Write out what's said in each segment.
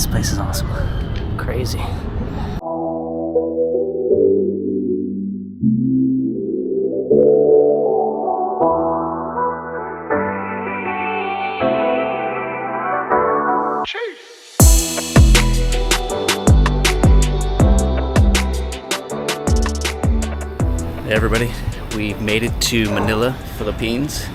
This place is awesome. Crazy. Hey everybody, we made it to Manila, Philippines,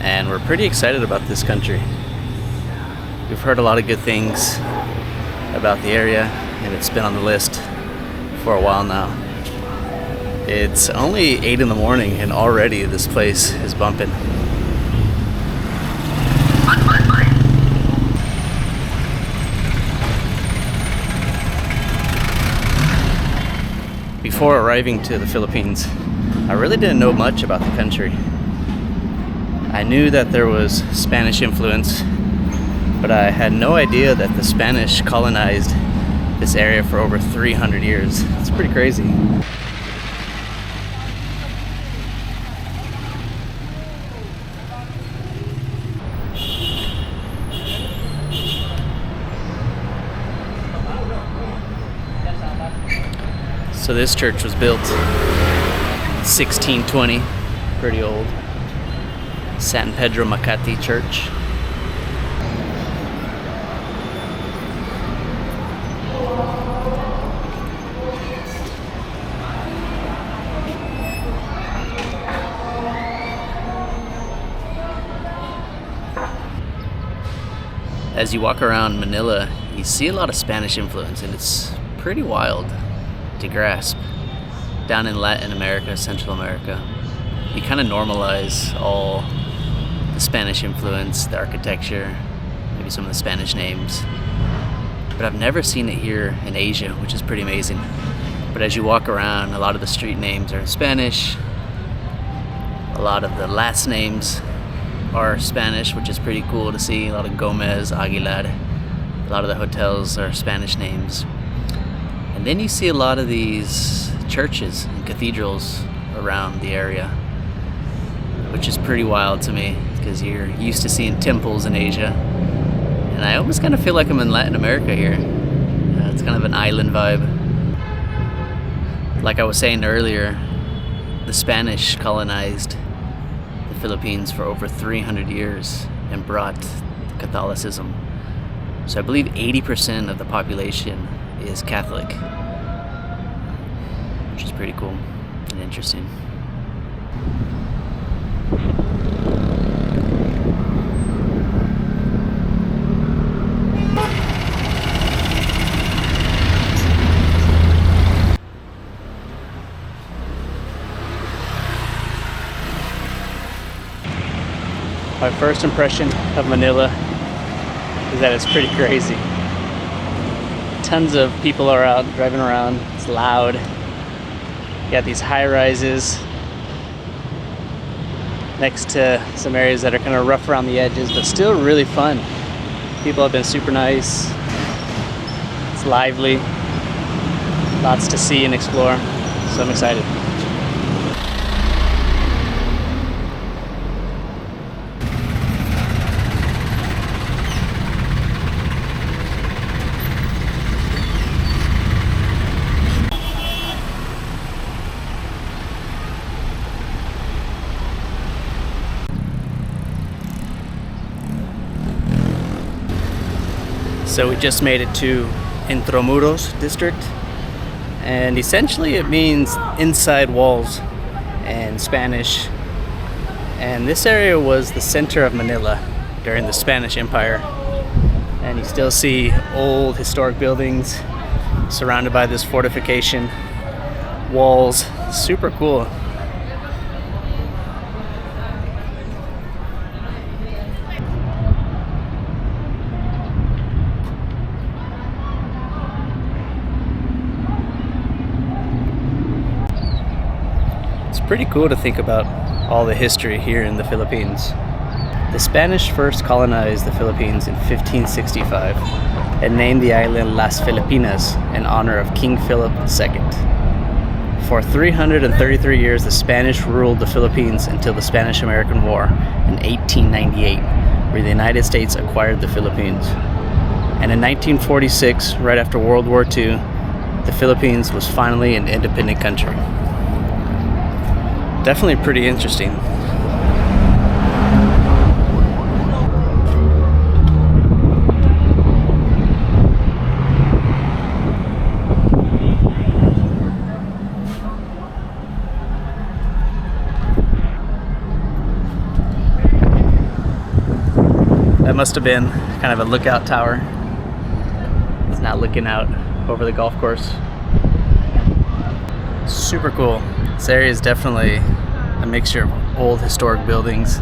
and we're pretty excited about this country. We've heard a lot of good things about the area, and it's been on the list for a while now. It's only 8 in the morning and already this place is bumping. Before arriving to the Philippines, I really didn't know much about the country. I knew that there was Spanish influence, but I had no idea that the Spanish colonized this area for over 300 years. It's pretty crazy. So this church was built in 1620, pretty old. San Pedro Makati Church. As you walk around Manila, you see a lot of Spanish influence, and it's pretty wild to grasp. Down in Latin America, Central America, you kind of normalize all the Spanish influence, the architecture, maybe some of the Spanish names. But I've never seen it here in Asia, which is pretty amazing. But as you walk around, a lot of the street names are in Spanish. A lot of the last names are Spanish, which is pretty cool to see. A lot of Gomez, Aguilar. A lot of the hotels are Spanish names. And then you see a lot of these churches and cathedrals around the area, which is pretty wild to me because you're used to seeing temples in Asia. And I almost kind of feel like I'm in Latin America here. It's kind of an island vibe. Like I was saying earlier, the Spanish colonized the Philippines for over 300 years and brought Catholicism. So I believe 80% of the population is Catholic, which is pretty cool and interesting. My first impression of Manila is that it's pretty crazy. Tons of people are out driving around. It's loud. You got these high rises next to some areas that are kind of rough around the edges, but still really fun. People have been super nice. It's lively. Lots to see and explore. So I'm excited. So we just made it to Intramuros District, and essentially it means inside walls in Spanish. And this area was the center of Manila during the Spanish Empire. And you still see old historic buildings surrounded by this fortification, walls. Super cool. Pretty cool to think about all the history here in the Philippines. The Spanish first colonized the Philippines in 1565 and named the island Las Filipinas in honor of King Philip II. For 333 years, the Spanish ruled the Philippines until the Spanish-American War in 1898, where the United States acquired the Philippines. And in 1946, right after World War II, the Philippines was finally an independent country. Definitely pretty interesting. That must have been kind of a lookout tower. It's now looking out over the golf course. Super cool. This area is definitely a mixture of old historic buildings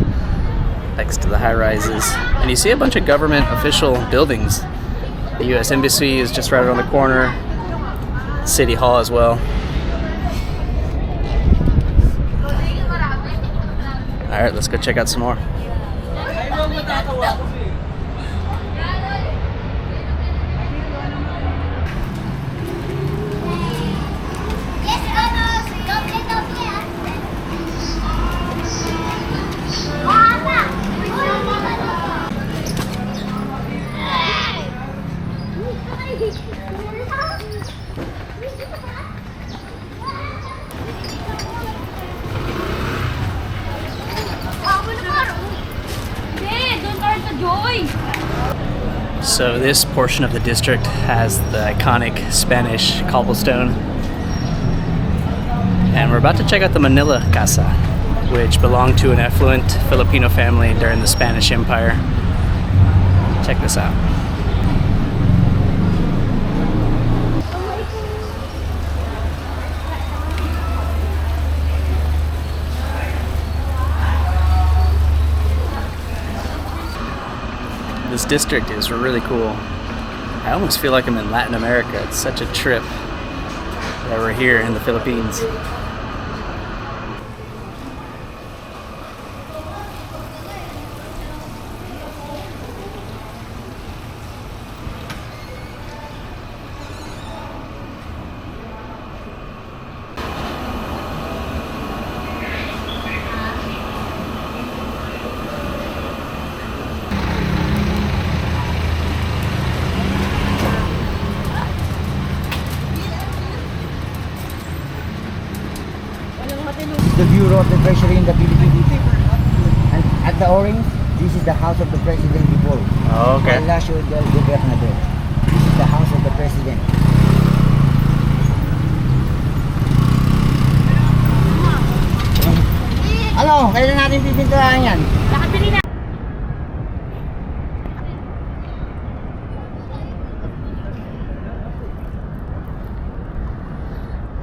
next to the high rises. And you see a bunch of government official buildings. The U.S. Embassy is just right around the corner. City Hall as well. Alright, let's go check out some more. So this portion of the district has the iconic Spanish cobblestone. And we're about to check out the Manila Casa, which belonged to an affluent Filipino family during the Spanish Empire. Check this out. This district is really cool. I almost feel like I'm in Latin America. It's such a trip that we're here in the Philippines. The Bureau of the Treasury in the Philippines. And at the orange, this is the house of the president before. Oh, okay. Palacio del Gobernador. This is the house of the president. Ano, kailan natin pipinturahan yan?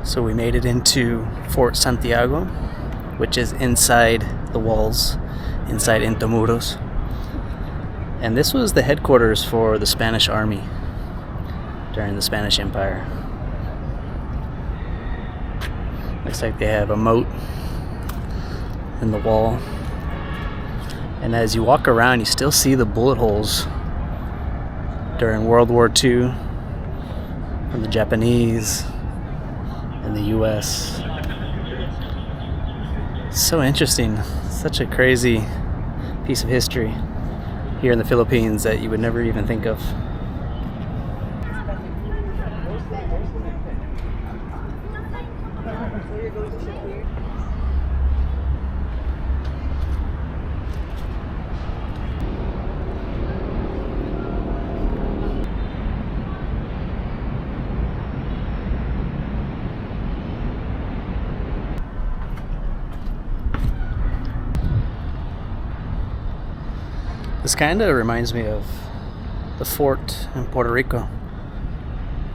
So we made it into Fort Santiago, which is inside the walls, inside Intramuros. And this was the headquarters for the Spanish Army during the Spanish Empire. Looks like they have a moat in the wall. And as you walk around, you still see the bullet holes during World War II from the Japanese in the US. So interesting. Such a crazy piece of history here in the Philippines that you would never even think of. This kind of reminds me of the fort in Puerto Rico,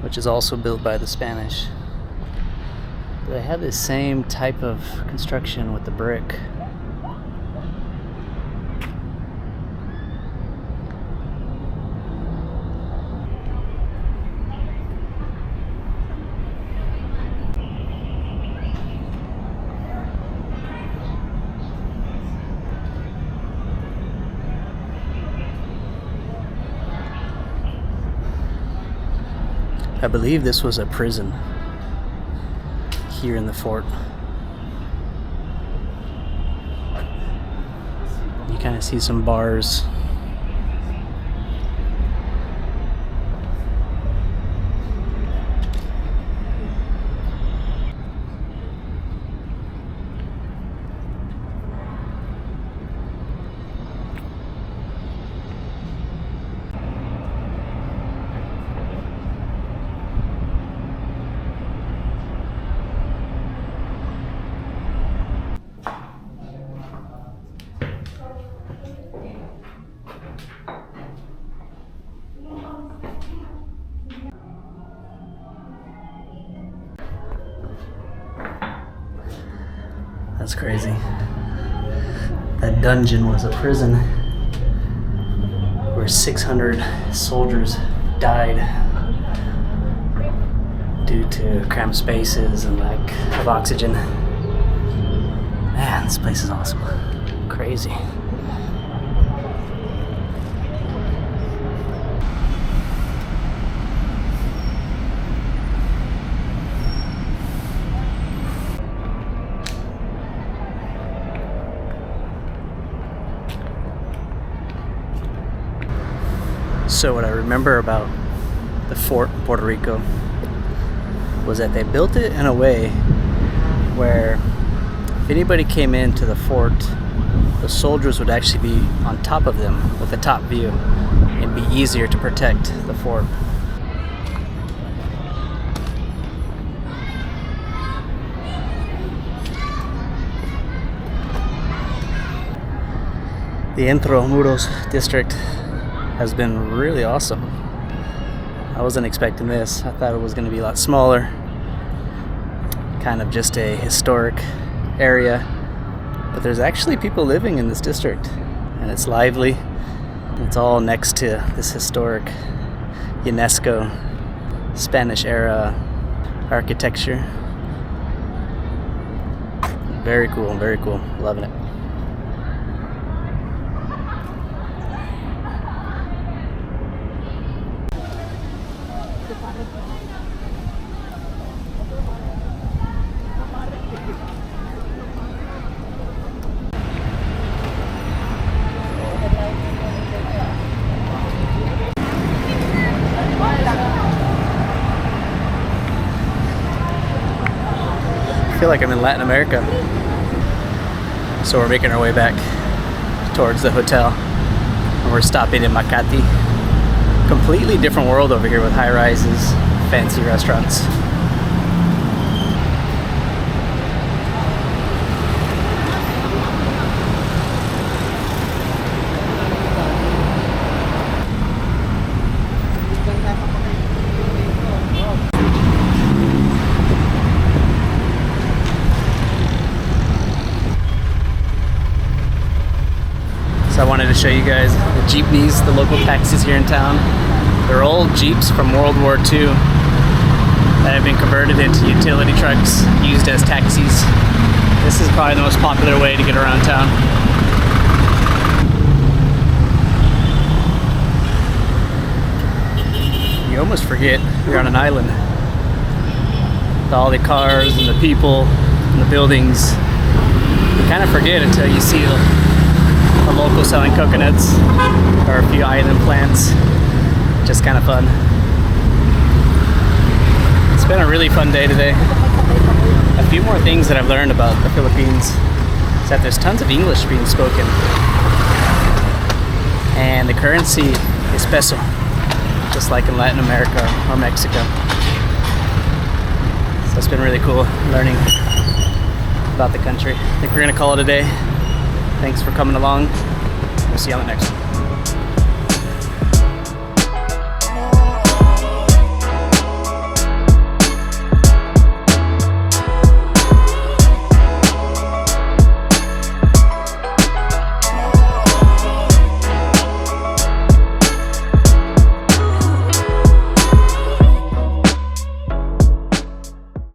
which is also built by the Spanish. They have this same type of construction with the brick. I believe this was a prison here in the fort. You kind of see some bars. That's crazy. That dungeon was a prison where 600 soldiers died due to cramped spaces and lack of oxygen. Man, this place is awesome. Crazy. So what I remember about the fort in Puerto Rico was that they built it in a way where if anybody came into the fort, the soldiers would actually be on top of them with a top view. It'd be easier to protect the fort. The Intramuros District has been really awesome. I wasn't expecting this. I thought it was going to be a lot smaller. Kind of just a historic area. But there's actually people living in this district. And it's lively. It's all next to this historic UNESCO Spanish era architecture. Very cool, very cool. Loving it. I feel like I'm in Latin America. So we're making our way back towards the hotel. And we're stopping in Makati. Completely different world over here with high rises, fancy restaurants. So I wanted to show you guys the Jeepneys, the local taxis here in town. They're old Jeeps from World War II that have been converted into utility trucks used as taxis. This is probably the most popular way to get around town. You almost forget you're on an island. With all the cars and the people and the buildings. You kind of forget until you see a local selling coconuts or a few island plants. Just kind of fun. It's been a really fun day today. A few more things that I've learned about the Philippines is that there's tons of English being spoken. And the currency is peso, just like in Latin America or Mexico. So it's been really cool learning about the country. I think we're gonna call it a day. Thanks for coming along. We'll see you on the next one.